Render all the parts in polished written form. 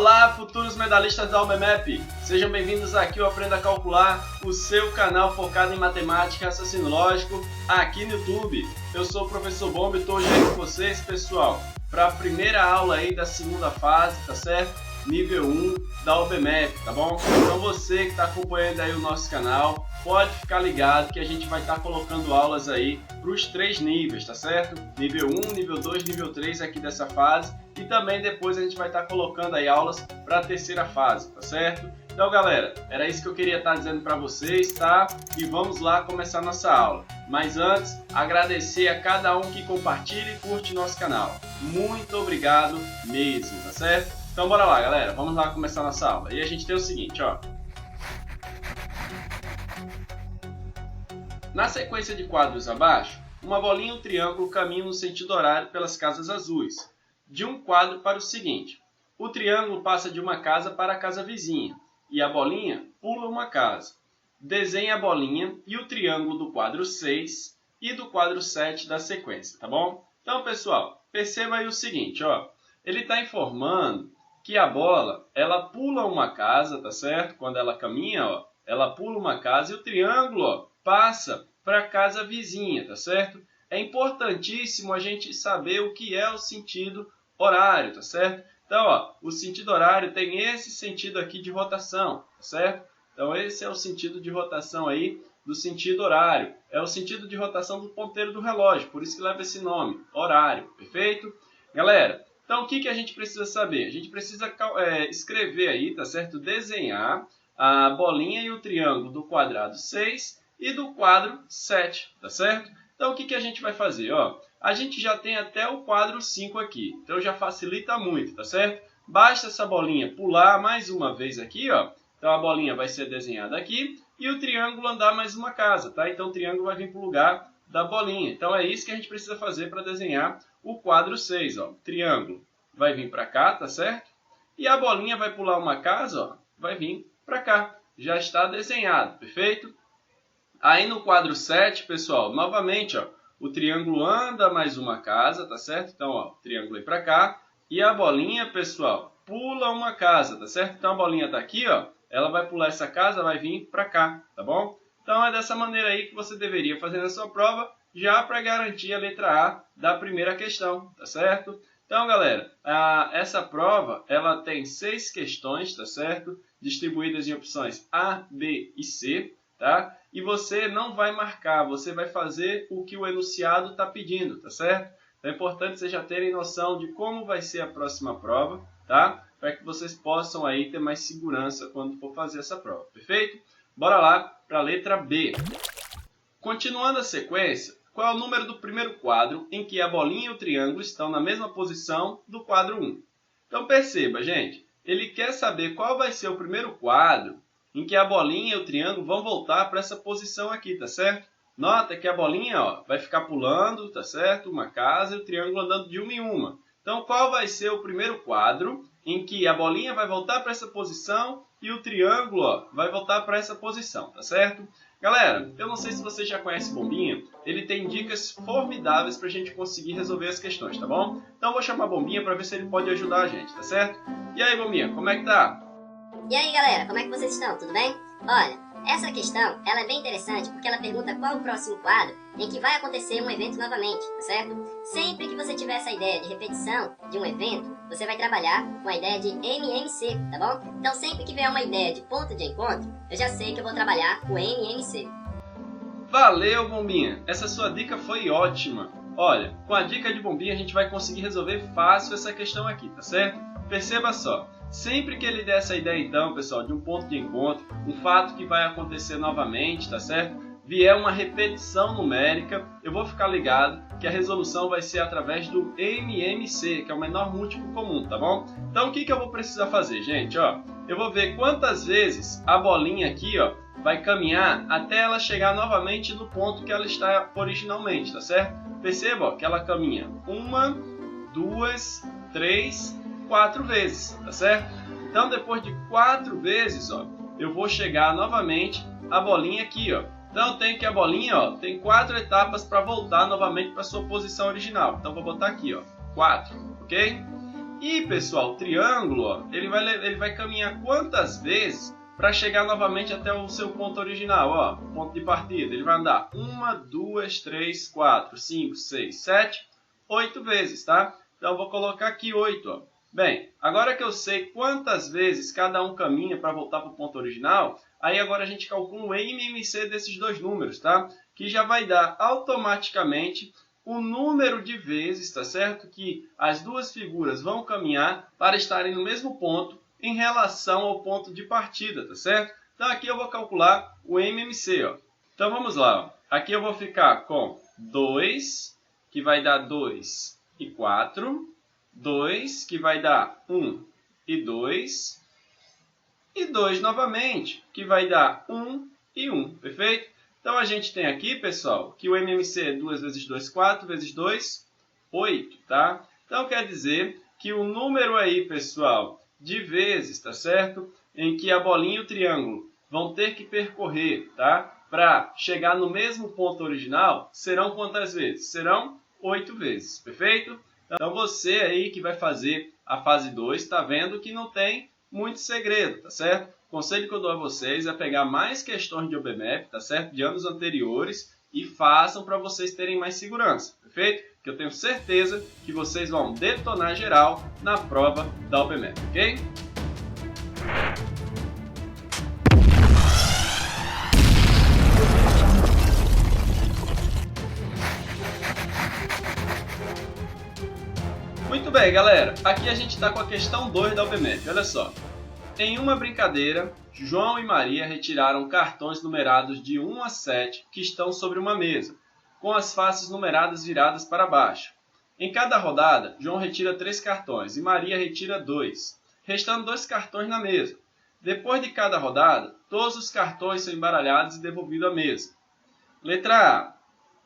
Olá, futuros medalhistas da UBMEP! Sejam bem-vindos aqui ao Aprenda a Calcular, o seu canal focado em matemática e raciocínio lógico aqui no YouTube. Eu sou o professor Bomba e estou hoje aí com vocês, pessoal, para a primeira aula aí da segunda fase, tá certo? Nível 1 da UBMEP, tá bom? Então você que está acompanhando aí o nosso canal, pode ficar ligado que a gente vai estar colocando aulas aí para os 3 níveis, tá certo? Nível 1, nível 2, nível 3 aqui dessa fase. E também depois a gente vai estar colocando aí aulas para a terceira fase, tá certo? Então, galera, era isso que eu queria estar dizendo para vocês, tá? E vamos lá começar nossa aula. Mas antes, agradecer a cada um que compartilha e curte nosso canal. Muito obrigado mesmo, tá certo? Então, bora lá, galera. Vamos lá começar nossa aula. E a gente tem o seguinte, ó. Na sequência de quadros abaixo, uma bolinha e um triângulo caminham no sentido horário pelas casas azuis. De um quadro para o seguinte: o triângulo passa de uma casa para a casa vizinha e a bolinha pula uma casa. Desenhe a bolinha e o triângulo do quadro 6 e do quadro 7 da sequência, tá bom? Então, pessoal, perceba aí o seguinte, ó. Ele está informando que a bola, ela pula uma casa, tá certo? Quando ela caminha, ó, ela pula uma casa e o triângulo, ó, passa para a casa vizinha, tá certo? É importantíssimo a gente saber o que é o sentido horário, tá certo? Então, ó, o sentido horário tem esse sentido aqui de rotação, tá certo? Então, esse é o sentido de rotação aí do sentido horário. É o sentido de rotação do ponteiro do relógio, por isso que leva esse nome, horário, perfeito? Galera, então o que a gente precisa saber? A gente precisa escrever aí, tá certo? Desenhar a bolinha e o triângulo do quadrado 6 e do quadro 7, tá certo? Então, o que a gente vai fazer? Ó, a gente já tem até o quadro 5 aqui, então já facilita muito, tá certo? Basta essa bolinha pular mais uma vez aqui, ó. Então, a bolinha vai ser desenhada aqui e o triângulo andar mais uma casa, tá? Então, o triângulo vai vir para o lugar da bolinha. Então, é isso que a gente precisa fazer para desenhar o quadro 6, ó. O triângulo vai vir para cá, tá certo? E a bolinha vai pular uma casa, ó, vai vir para cá. Já está desenhado, perfeito? Aí no quadro 7, pessoal, novamente, ó, o triângulo anda mais uma casa, tá certo? Então, ó, o triângulo vem para cá e a bolinha, pessoal, pula uma casa, tá certo? Então, a bolinha tá aqui, ó, ela vai pular essa casa, vai vir para cá, tá bom? Então, é dessa maneira aí que você deveria fazer na sua prova, já para garantir a letra A da primeira questão, tá certo? Então, galera, essa prova, ela tem 6 questões, tá certo? Distribuídas em opções A, B e C, tá? E você não vai marcar, você vai fazer o que o enunciado está pedindo, tá certo? Então é importante vocês já terem noção de como vai ser a próxima prova, tá? Para que vocês possam aí ter mais segurança quando for fazer essa prova, perfeito? Bora lá para a letra B. Continuando a sequência, qual é o número do primeiro quadro em que a bolinha e o triângulo estão na mesma posição do quadro 1? Então perceba, gente, ele quer saber qual vai ser o primeiro quadro em que a bolinha e o triângulo vão voltar para essa posição aqui, tá certo? Nota que a bolinha, ó, vai ficar pulando, tá certo? Uma casa e o triângulo andando de uma em uma. Então, qual vai ser o primeiro quadro em que a bolinha vai voltar para essa posição e o triângulo, ó, vai voltar para essa posição, tá certo? Galera, eu não sei se você já conhece o Bombinha, ele tem dicas formidáveis para a gente conseguir resolver as questões, tá bom? Então, eu vou chamar Bombinha para ver se ele pode ajudar a gente, tá certo? E aí, Bombinha, como é que tá? E aí, galera, como é que vocês estão? Tudo bem? Olha, essa questão, ela é bem interessante porque ela pergunta qual o próximo quadro em que vai acontecer um evento novamente, tá certo? Sempre que você tiver essa ideia de repetição de um evento, você vai trabalhar com a ideia de MMC, tá bom? Então, sempre que vier uma ideia de ponto de encontro, eu já sei que eu vou trabalhar o MMC. Valeu, Bombinha! Essa sua dica foi ótima! Olha, com a dica de Bombinha a gente vai conseguir resolver fácil essa questão aqui, tá certo? Perceba só, sempre que ele der essa ideia então, pessoal, de um ponto de encontro, um fato que vai acontecer novamente, tá certo? Vier uma repetição numérica, eu vou ficar ligado que a resolução vai ser através do MMC, que é o menor múltiplo comum, tá bom? Então o que eu vou precisar fazer, gente? Ó, eu vou ver quantas vezes a bolinha aqui, ó, vai caminhar até ela chegar novamente no ponto que ela está originalmente, tá certo? Perceba, ó, que ela caminha 1, 2, 3, 4 vezes, tá certo? Então, depois de 4 vezes, ó, eu vou chegar novamente a bolinha aqui, ó. Então, tem que a bolinha, ó, tem 4 etapas para voltar novamente para sua posição original. Então, vou botar aqui, ó, 4, ok? E, pessoal, o triângulo, ó, ele vai caminhar quantas vezes para chegar novamente até o seu ponto original, ó, ponto de partida? Ele vai andar 1, 2, 3, 4, 5, 6, 7, 8 vezes, tá? Então, eu vou colocar aqui 8, ó. Bem, agora que eu sei quantas vezes cada um caminha para voltar para o ponto original, aí agora a gente calcula o MMC desses dois números, tá? Que já vai dar automaticamente o número de vezes, tá certo? Que as duas figuras vão caminhar para estarem no mesmo ponto em relação ao ponto de partida, tá certo? Então aqui eu vou calcular o MMC, ó. Então vamos lá, ó. Aqui eu vou ficar com 2, que vai dar 2 e 4, 2, que vai dar 1 e 2, e 2 novamente, que vai dar 1 e 1, perfeito? Então, a gente tem aqui, pessoal, que o MMC é 2 vezes 2, 4, vezes 2, 8, tá? Então, quer dizer que o número aí, pessoal, de vezes, tá certo? Em que a bolinha e o triângulo vão ter que percorrer, tá? Para chegar no mesmo ponto original, serão quantas vezes? Serão 8 vezes, perfeito? Então, você aí que vai fazer a fase 2, está vendo que não tem muito segredo, tá certo? O conselho que eu dou a vocês é pegar mais questões de OBMAP, tá certo? De anos anteriores e façam para vocês terem mais segurança, perfeito? Que eu tenho certeza que vocês vão detonar geral na prova da OBMAP, ok? Muito bem, galera. Aqui a gente está com a questão 2 da OBMAP. Olha só. Em uma brincadeira, João e Maria retiraram cartões numerados de 1 a 7 que estão sobre uma mesa, com as faces numeradas viradas para baixo. Em cada rodada, João retira 3 cartões e Maria retira 2, restando 2 cartões na mesa. Depois de cada rodada, todos os cartões são embaralhados e devolvidos à mesa. Letra A.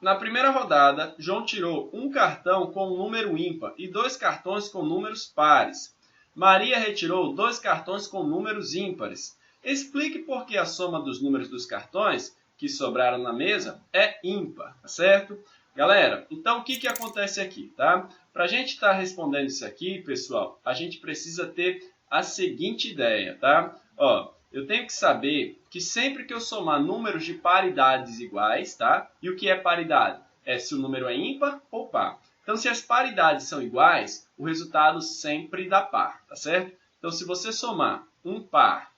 Na primeira rodada, João tirou um cartão com um número ímpar e 2 cartões com números pares. Maria retirou 2 cartões com números ímpares. Explique por que a soma dos números dos cartões que sobraram na mesa é ímpar, tá certo? Galera, então o que acontece aqui, tá? Para a gente estar respondendo isso aqui, pessoal, a gente precisa ter a seguinte ideia, tá? Ó, eu tenho que saber que sempre que eu somar números de paridades iguais, tá? E o que é paridade? É se o número é ímpar ou par. Então, se as paridades são iguais, o resultado sempre dá par, tá certo? Então, se você somar um par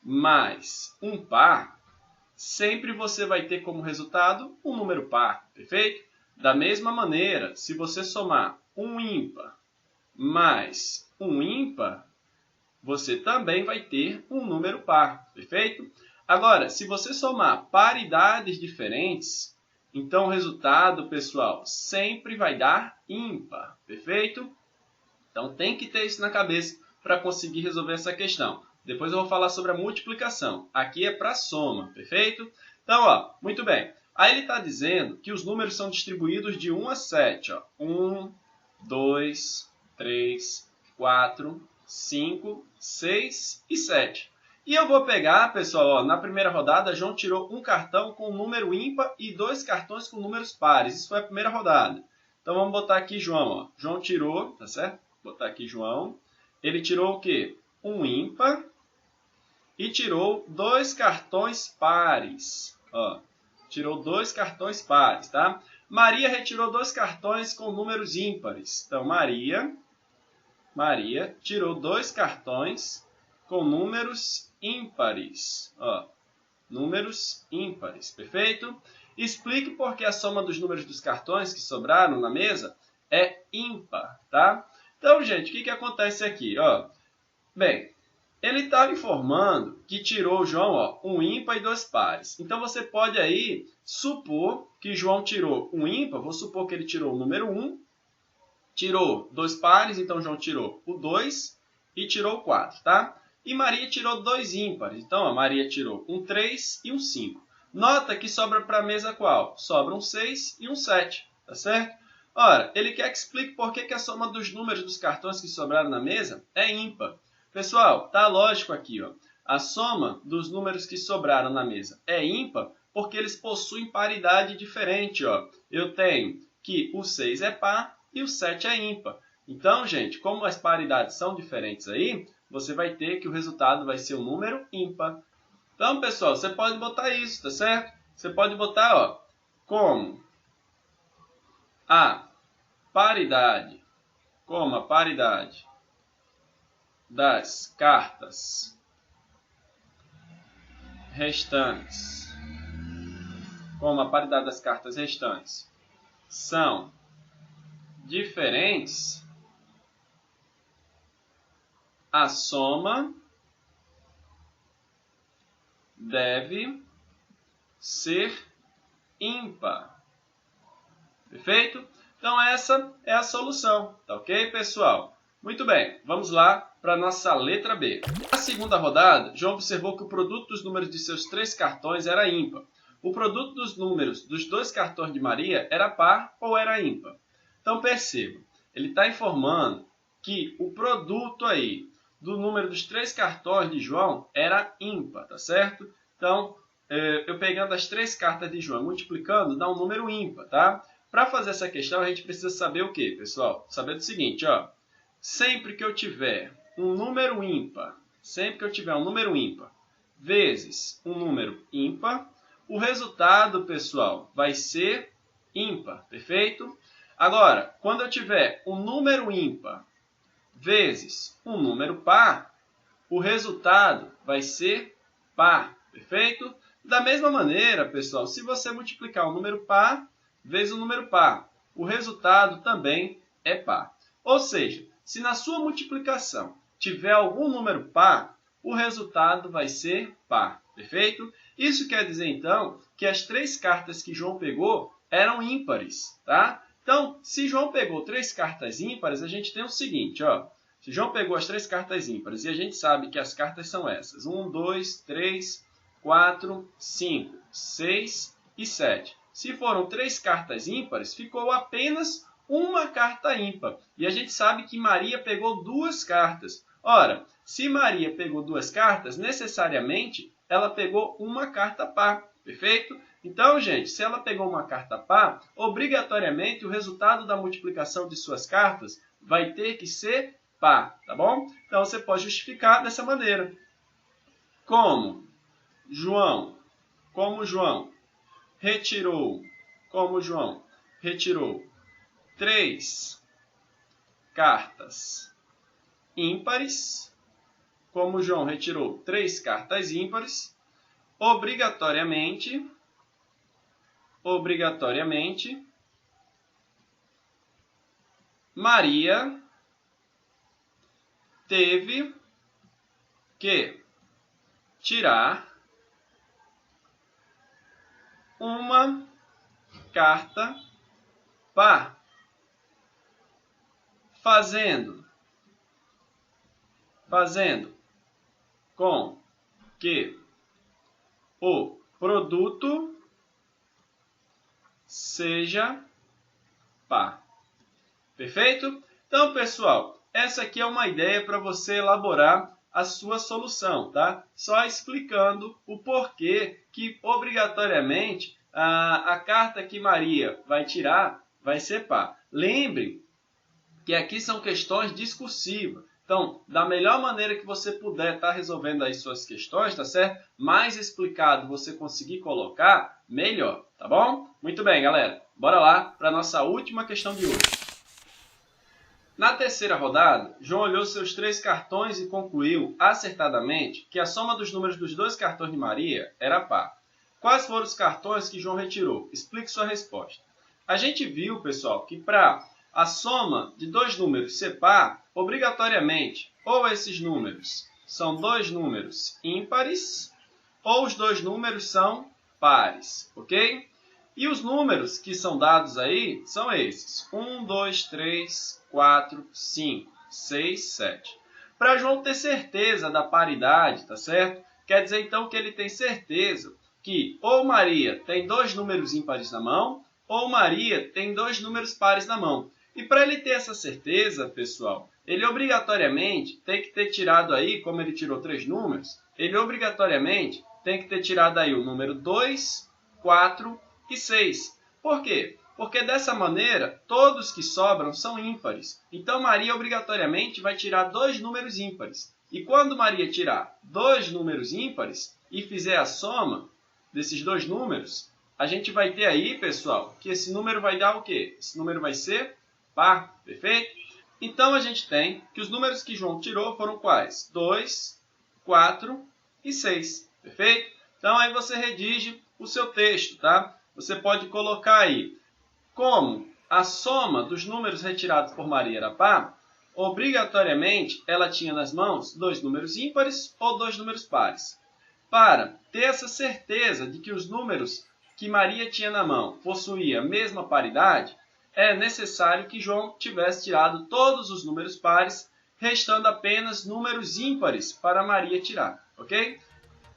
mais um par, sempre você vai ter como resultado um número par, perfeito? Da mesma maneira, se você somar um ímpar mais um ímpar, você também vai ter um número par, perfeito? Agora, se você somar paridades diferentes, então o resultado, pessoal, sempre vai dar ímpar, perfeito? Então tem que ter isso na cabeça para conseguir resolver essa questão. Depois eu vou falar sobre a multiplicação. Aqui é para soma, perfeito? Então, ó, muito bem. Aí ele está dizendo que os números são distribuídos de 1 a 7. Ó. 1, 2, 3, 4, 5, 6 e 7. E eu vou pegar, pessoal, ó, na primeira rodada, João tirou um cartão com número ímpar e 2 cartões com números pares. Isso foi a primeira rodada. Então vamos botar aqui João. Ó. João tirou, tá certo? Vou botar aqui João. Ele tirou o quê? Um ímpar e tirou 2 cartões pares. Ó, tirou 2 cartões pares, tá? Maria retirou 2 cartões com números ímpares. Então, Maria tirou 2 cartões com números ímpares. Ó, números ímpares, perfeito? Explique por que a soma dos números dos cartões que sobraram na mesa é ímpar, tá? Então, gente, o que acontece aqui? Ó, bem, ele estava informando que tirou, João, ó, um ímpar e 2 pares. Então, você pode aí supor que João tirou um ímpar. Vou supor que ele tirou o número 1, tirou 2 pares, então João tirou o 2 e tirou o 4, tá? E Maria tirou 2 ímpares. Então, a Maria tirou um 3 e um 5. Nota que sobra para a mesa qual? Sobra um 6 e um 7, tá certo? Ora, ele quer que explique por que a soma dos números dos cartões que sobraram na mesa é ímpar. Pessoal, tá lógico aqui, ó. A soma dos números que sobraram na mesa é ímpar porque eles possuem paridade diferente, ó. Eu tenho que o 6 é par e o 7 é ímpar. Então, gente, como as paridades são diferentes aí, você vai ter que o resultado vai ser um número ímpar. Então, pessoal, você pode botar isso, tá certo? Você pode botar, ó, como a paridade das cartas restantes, são diferentes, a soma deve ser ímpar. Perfeito? Então essa é a solução, tá ok, pessoal? Muito bem, vamos lá para a nossa letra B. Na segunda rodada, João observou que o produto dos números de seus 3 cartões era ímpar. O produto dos números dos 2 cartões de Maria era par ou era ímpar? Então perceba, ele está informando que o produto aí do número dos 3 cartões de João era ímpar, tá certo? Então, eu pegando as 3 cartas de João, multiplicando, dá um número ímpar, tá? Para fazer essa questão, a gente precisa saber o quê, pessoal? Saber do seguinte, ó. Sempre que eu tiver um número ímpar, vezes um número ímpar, o resultado, pessoal, vai ser ímpar, perfeito? Agora, quando eu tiver um número ímpar vezes um número par, o resultado vai ser par, perfeito? Da mesma maneira, pessoal, se você multiplicar um número par vezes um número par, o resultado também é par. Ou seja, se na sua multiplicação tiver algum número par, o resultado vai ser par, perfeito? Isso quer dizer, então, que as 3 cartas que João pegou eram ímpares, tá? Então, se João pegou 3 cartas ímpares, a gente tem o seguinte, ó. Se João pegou as 3 cartas ímpares, e a gente sabe que as cartas são essas, 1, 2, 3, 4, 5, 6 e 7. Se foram 3 cartas ímpares, ficou apenas uma carta ímpar. E a gente sabe que Maria pegou 2 cartas. Ora, se Maria pegou 2 cartas, necessariamente ela pegou uma carta par, perfeito? Então, gente, se ela pegou uma carta par, obrigatoriamente o resultado da multiplicação de suas cartas vai ter que ser par, tá bom? Então, você pode justificar dessa maneira. Como João retirou 3 cartas ímpares, obrigatoriamente, Maria teve que tirar uma carta par, fazendo com que o produto seja par. Perfeito? Então, pessoal, essa aqui é uma ideia para você elaborar a sua solução, tá? Só explicando o porquê que, obrigatoriamente, a carta que Maria vai tirar vai ser par. Lembre que aqui são questões discursivas. Então, da melhor maneira que você puder estar resolvendo as suas questões, tá certo? Mais explicado você conseguir colocar, melhor, tá bom? Muito bem, galera. Bora lá para a nossa última questão de hoje. Na terceira rodada, João olhou seus 3 cartões e concluiu acertadamente que a soma dos números dos 2 cartões de Maria era par. Quais foram os cartões que João retirou? Explique sua resposta. A gente viu, pessoal, que para a soma de 2 números ser par, obrigatoriamente, ou esses números são 2 números ímpares, ou os 2 números são pares, ok? E os números que são dados aí são esses: 1, 2, 3, 4, 5, 6, 7. Para João ter certeza da paridade, tá certo? Quer dizer então que ele tem certeza que ou Maria tem 2 números ímpares na mão, ou Maria tem 2 números pares na mão. E para ele ter essa certeza, pessoal, ele obrigatoriamente tem que ter tirado aí, como ele tirou 3 números, ele obrigatoriamente tem que ter tirado aí o número 2, 4 e 6. Por quê? Porque dessa maneira, todos que sobram são ímpares. Então Maria obrigatoriamente vai tirar 2 números ímpares. E quando Maria tirar 2 números ímpares e fizer a soma desses 2 números, a gente vai ter aí, pessoal, que esse número vai dar o quê? Esse número vai ser par, perfeito? Então a gente tem que os números que João tirou foram quais? 2, 4 e 6, perfeito? Então aí você redige o seu texto, tá? Você pode colocar aí, como a soma dos números retirados por Maria era par, obrigatoriamente ela tinha nas mãos 2 números ímpares ou 2 números pares. Para ter essa certeza de que os números que Maria tinha na mão possuíam a mesma paridade, é necessário que João tivesse tirado todos os números pares, restando apenas números ímpares para Maria tirar, ok?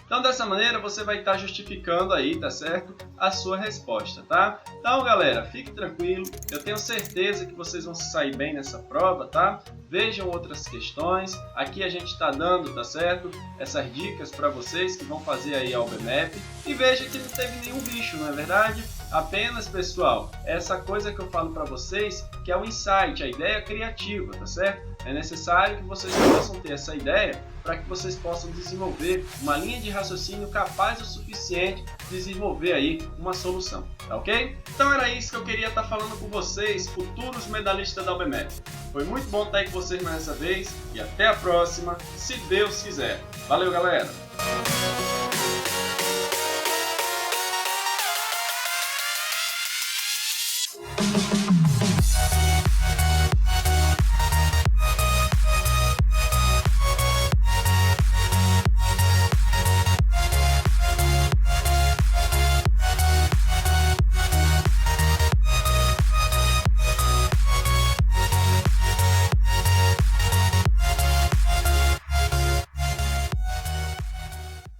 Então, dessa maneira, você vai estar justificando aí, tá certo? A sua resposta, tá? Então, galera, fique tranquilo. Eu tenho certeza que vocês vão se sair bem nessa prova, tá? Vejam outras questões. Aqui a gente está dando, tá certo? Essas dicas para vocês que vão fazer aí a OBMAP. E veja que não teve nenhum bicho, não é verdade? Apenas, pessoal, essa coisa que eu falo para vocês, que é o insight, a ideia criativa, tá certo? É necessário que vocês possam ter essa ideia para que vocês possam desenvolver uma linha de raciocínio capaz o suficiente de desenvolver aí uma solução, tá ok? Então era isso que eu queria estar falando com vocês, futuros medalhistas da OBMAP. Foi muito bom estar aí com vocês mais essa vez e até a próxima, se Deus quiser. Valeu, galera!